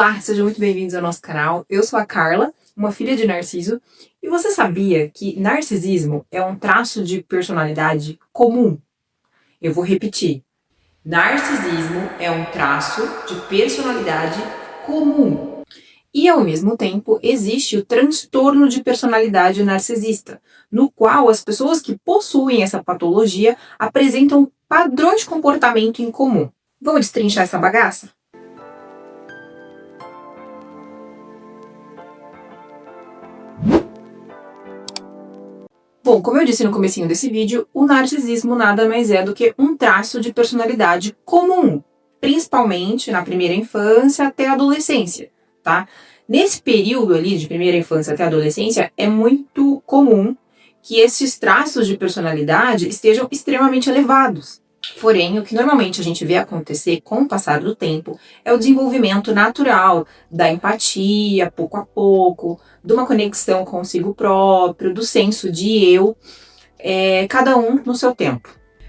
Olá, sejam muito bem-vindos ao nosso canal. Eu sou a Carla, uma filha de Narciso, e você sabia que narcisismo é um traço de personalidade comum? Eu vou repetir. Narcisismo é um traço de personalidade comum. E, ao mesmo tempo, existe o transtorno de personalidade narcisista, no qual as pessoas que possuem essa patologia apresentam padrões de comportamento em comum. Vamos destrinchar essa bagaça? Bom, como eu disse no comecinho desse vídeo, o narcisismo nada mais é do que um traço de personalidade comum, principalmente na primeira infância até a adolescência, tá? Nesse período ali de primeira infância até a adolescência, é muito comum que esses traços de personalidade estejam extremamente elevados. Porém, o que normalmente a gente vê acontecer com o passar do tempo é o desenvolvimento natural da empatia, pouco a pouco, de uma conexão consigo próprio, do senso de eu, cada um no seu tempo.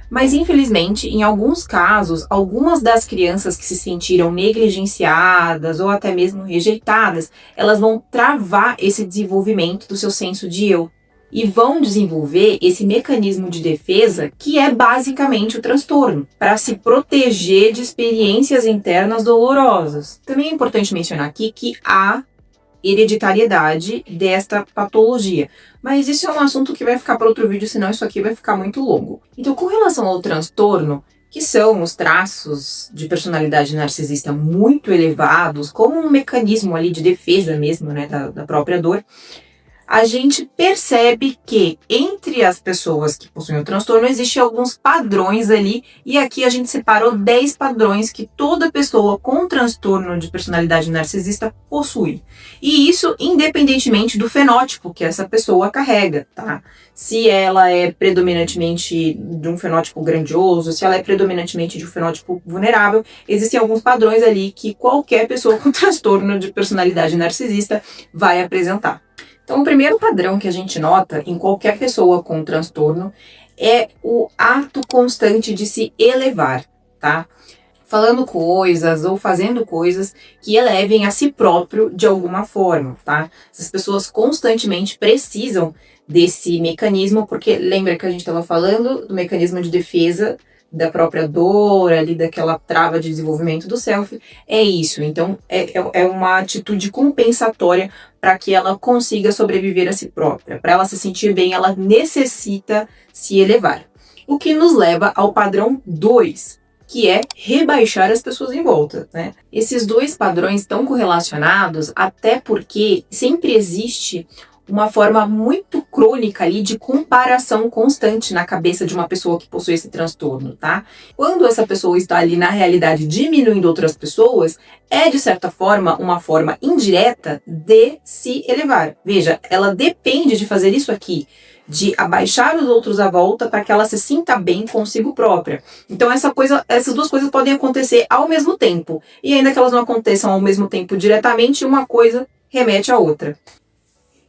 Mas, infelizmente, em alguns casos, algumas das crianças que se sentiram negligenciadas ou até mesmo rejeitadas, elas vão travar esse desenvolvimento do seu senso de eu. E vão desenvolver esse mecanismo de defesa que é basicamente o transtorno, para se proteger de experiências internas dolorosas. Também é importante mencionar aqui que há hereditariedade desta patologia, mas isso é um assunto que vai ficar para outro vídeo, senão isso aqui vai ficar muito longo. Então, com relação ao transtorno, que são os traços de personalidade narcisista muito elevados, como um mecanismo ali de defesa mesmo, né, da própria dor, a gente percebe que entre as pessoas que possuem o transtorno existem alguns padrões ali, e aqui a gente separou 10 padrões que toda pessoa com transtorno de personalidade narcisista possui. E isso independentemente do fenótipo que essa pessoa carrega, tá? Se ela é predominantemente de um fenótipo grandioso, se ela é predominantemente de um fenótipo vulnerável, existem alguns padrões ali que qualquer pessoa com transtorno de personalidade narcisista vai apresentar. Então, o primeiro padrão que a gente nota em qualquer pessoa com transtorno é o ato constante de se elevar, tá? Falando coisas ou fazendo coisas que elevem a si próprio de alguma forma, tá? Essas pessoas constantemente precisam desse mecanismo, porque lembra que a gente estava falando do mecanismo de defesa da própria dor, ali daquela trava de desenvolvimento do self, é isso. Então, é uma atitude compensatória para que ela consiga sobreviver a si própria. Para ela se sentir bem, ela necessita se elevar. O que nos leva ao padrão 2, que é rebaixar as pessoas em volta, né? Esses dois padrões estão correlacionados, até porque sempre existe uma forma muito crônica ali de comparação constante na cabeça de uma pessoa que possui esse transtorno, tá? Quando essa pessoa está ali na realidade diminuindo outras pessoas, é de certa forma uma forma indireta de se elevar. Veja, ela depende de fazer isso aqui, de abaixar os outros à volta para que ela se sinta bem consigo própria. Então essas duas coisas podem acontecer ao mesmo tempo. E ainda que elas não aconteçam ao mesmo tempo diretamente, uma coisa remete à outra.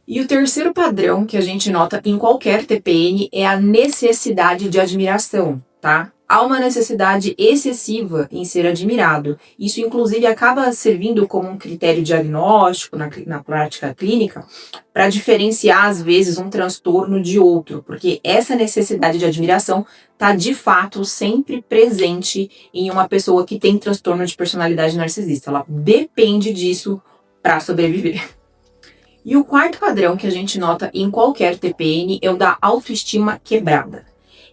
E o terceiro padrão que a gente nota em qualquer TPN é a necessidade de admiração, tá? Há uma necessidade excessiva em ser admirado. Isso, inclusive, acaba servindo como um critério diagnóstico na prática clínica para diferenciar, às vezes, um transtorno de outro, porque essa necessidade de admiração está, de fato, sempre presente em uma pessoa que tem transtorno de personalidade narcisista. Ela depende disso para sobreviver. E o quarto padrão que a gente nota em qualquer TPN é o da autoestima quebrada.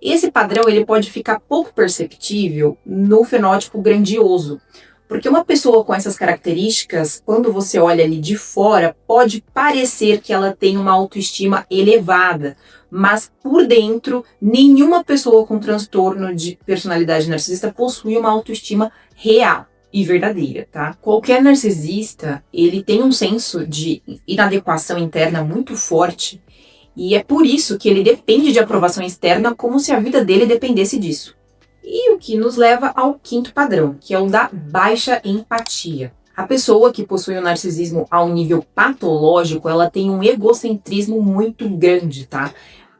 Esse padrão ele pode ficar pouco perceptível no fenótipo grandioso, porque uma pessoa com essas características, quando você olha ali de fora, pode parecer que ela tem uma autoestima elevada, mas por dentro, nenhuma pessoa com transtorno de personalidade narcisista possui uma autoestima real e verdadeira, tá? Qualquer narcisista, ele tem um senso de inadequação interna muito forte e é por isso que ele depende de aprovação externa como se a vida dele dependesse disso. E o que nos leva ao quinto padrão, que é o da baixa empatia. A pessoa que possui o narcisismo a um nível patológico, ela tem um egocentrismo muito grande, tá?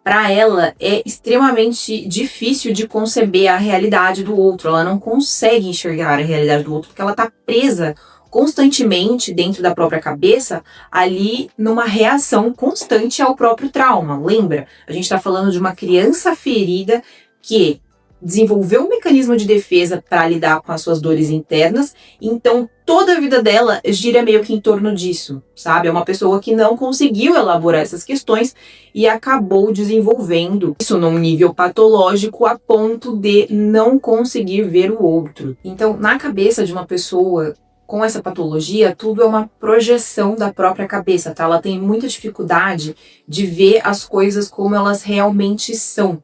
Para ela é extremamente difícil de conceber a realidade do outro, ela não consegue enxergar a realidade do outro porque ela está presa constantemente dentro da própria cabeça, ali numa reação constante ao próprio trauma. Lembra? A gente está falando de uma criança ferida que desenvolveu um mecanismo de defesa para lidar com as suas dores internas, então toda a vida dela gira meio que em torno disso, sabe? É uma pessoa que não conseguiu elaborar essas questões e acabou desenvolvendo isso num nível patológico a ponto de não conseguir ver o outro. Então, na cabeça de uma pessoa com essa patologia, tudo é uma projeção da própria cabeça, tá? Ela tem muita dificuldade de ver as coisas como elas realmente são.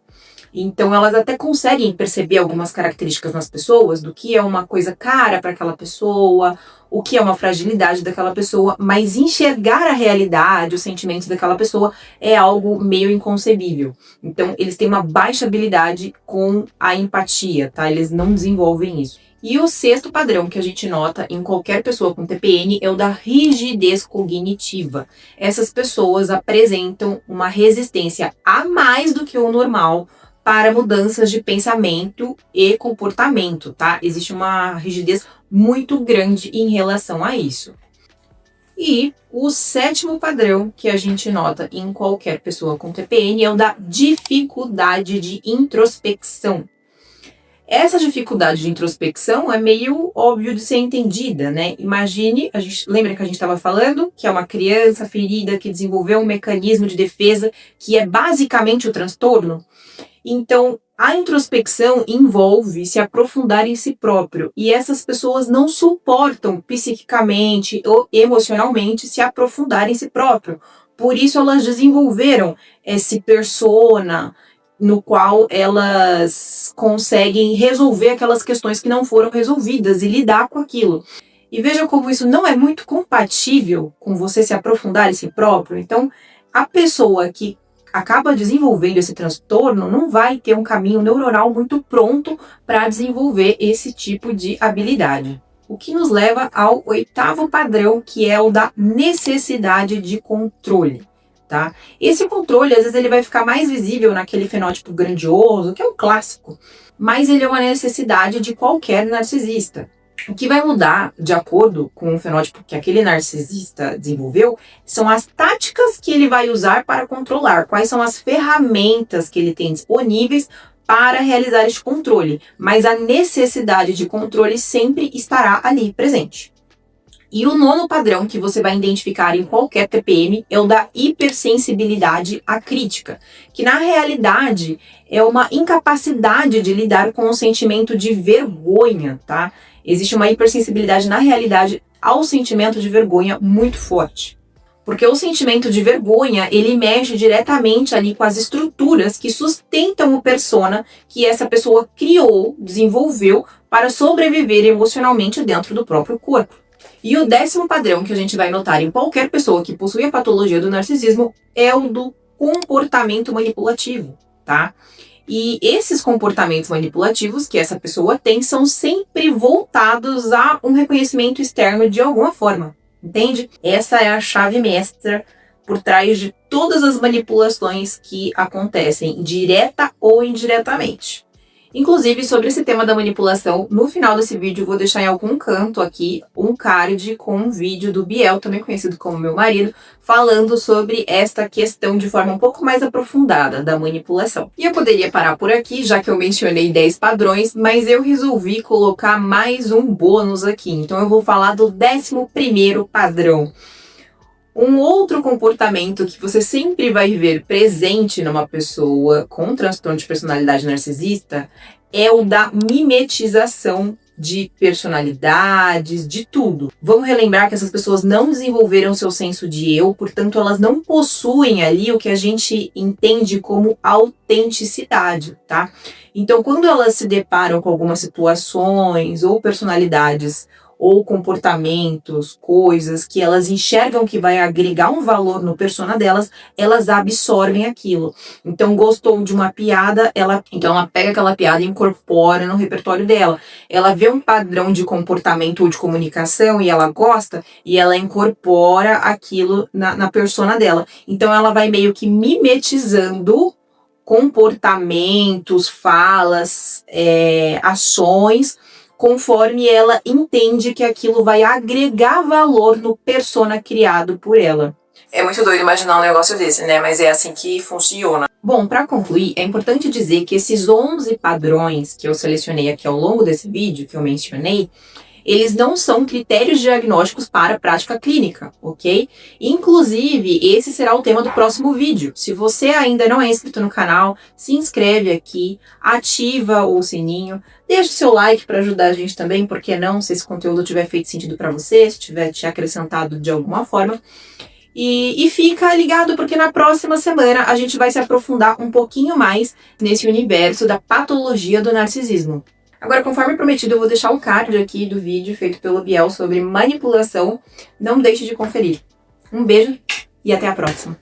Então, elas até conseguem perceber algumas características nas pessoas, do que é uma coisa cara para aquela pessoa, o que é uma fragilidade daquela pessoa, mas enxergar a realidade, os sentimentos daquela pessoa é algo meio inconcebível. Então, eles têm uma baixa habilidade com a empatia, tá? Eles não desenvolvem isso. E o sexto padrão que a gente nota em qualquer pessoa com TPN é o da rigidez cognitiva. Essas pessoas apresentam uma resistência a mais do que o normal para mudanças de pensamento e comportamento, tá? Existe uma rigidez muito grande em relação a isso. E o sétimo padrão que a gente nota em qualquer pessoa com TPN é o da dificuldade de introspecção. Essa dificuldade de introspecção é meio óbvio de ser entendida, né? Imagine, lembra que a gente estava falando que é uma criança ferida que desenvolveu um mecanismo de defesa que é basicamente o transtorno? Então, a introspecção envolve se aprofundar em si próprio, e essas pessoas não suportam psiquicamente ou emocionalmente se aprofundar em si próprio. Por isso elas desenvolveram esse persona no qual elas conseguem resolver aquelas questões que não foram resolvidas e lidar com aquilo. E veja como isso não é muito compatível com você se aprofundar em si próprio. Então, a pessoa que acaba desenvolvendo esse transtorno não vai ter um caminho neuronal muito pronto para desenvolver esse tipo de habilidade. O que nos leva ao oitavo padrão, que é o da necessidade de controle, tá? Esse controle, às vezes, ele vai ficar mais visível naquele fenótipo grandioso, que é um clássico, mas ele é uma necessidade de qualquer narcisista. O que vai mudar, de acordo com o fenótipo que aquele narcisista desenvolveu, são as táticas que ele vai usar para controlar, quais são as ferramentas que ele tem disponíveis para realizar este controle, mas a necessidade de controle sempre estará ali presente. E o nono padrão que você vai identificar em qualquer TPM é o da hipersensibilidade à crítica, que na realidade é uma incapacidade de lidar com o sentimento de vergonha, tá? Existe uma hipersensibilidade, na realidade, ao sentimento de vergonha muito forte. Porque o sentimento de vergonha, ele mexe diretamente ali com as estruturas que sustentam o persona que essa pessoa criou, desenvolveu para sobreviver emocionalmente dentro do próprio corpo. E o décimo padrão que a gente vai notar em qualquer pessoa que possui a patologia do narcisismo é o do comportamento manipulativo, tá? E esses comportamentos manipulativos que essa pessoa tem são sempre voltados a um reconhecimento externo de alguma forma, entende? Essa é a chave mestra por trás de todas as manipulações que acontecem, direta ou indiretamente. Inclusive, sobre esse tema da manipulação, no final desse vídeo eu vou deixar em algum canto aqui um card com um vídeo do Biel, também conhecido como meu marido, falando sobre esta questão de forma um pouco mais aprofundada da manipulação. E eu poderia parar por aqui, já que eu mencionei 10 padrões, mas eu resolvi colocar mais um bônus aqui. Então eu vou falar do 11º padrão. Um outro comportamento que você sempre vai ver presente numa pessoa com transtorno de personalidade narcisista é o da mimetização de personalidades, de tudo. Vamos relembrar que essas pessoas não desenvolveram seu senso de eu, portanto elas não possuem ali o que a gente entende como autenticidade, tá? Então quando elas se deparam com algumas situações ou personalidades ou comportamentos, coisas que elas enxergam que vai agregar um valor no persona delas, elas absorvem aquilo. Então, gostou de uma piada, ela pega aquela piada e incorpora no repertório dela. Ela vê um padrão de comportamento ou de comunicação e ela gosta, e ela incorpora aquilo na persona dela. Então, ela vai meio que mimetizando comportamentos, falas, ações, conforme ela entende que aquilo vai agregar valor no persona criado por ela. É muito doido imaginar um negócio desse, né? Mas é assim que funciona. Bom, para concluir, é importante dizer que esses 11 padrões que eu selecionei aqui ao longo desse vídeo, que eu mencionei, eles não são critérios diagnósticos para a prática clínica, ok? Inclusive, esse será o tema do próximo vídeo. Se você ainda não é inscrito no canal, se inscreve aqui, ativa o sininho, deixa o seu like para ajudar a gente também, por que não, se esse conteúdo tiver feito sentido para você, se tiver te acrescentado de alguma forma. E fica ligado porque na próxima semana a gente vai se aprofundar um pouquinho mais nesse universo da patologia do narcisismo. Agora, conforme prometido, eu vou deixar o card aqui do vídeo feito pelo Biel sobre manipulação. Não deixe de conferir. Um beijo e até a próxima.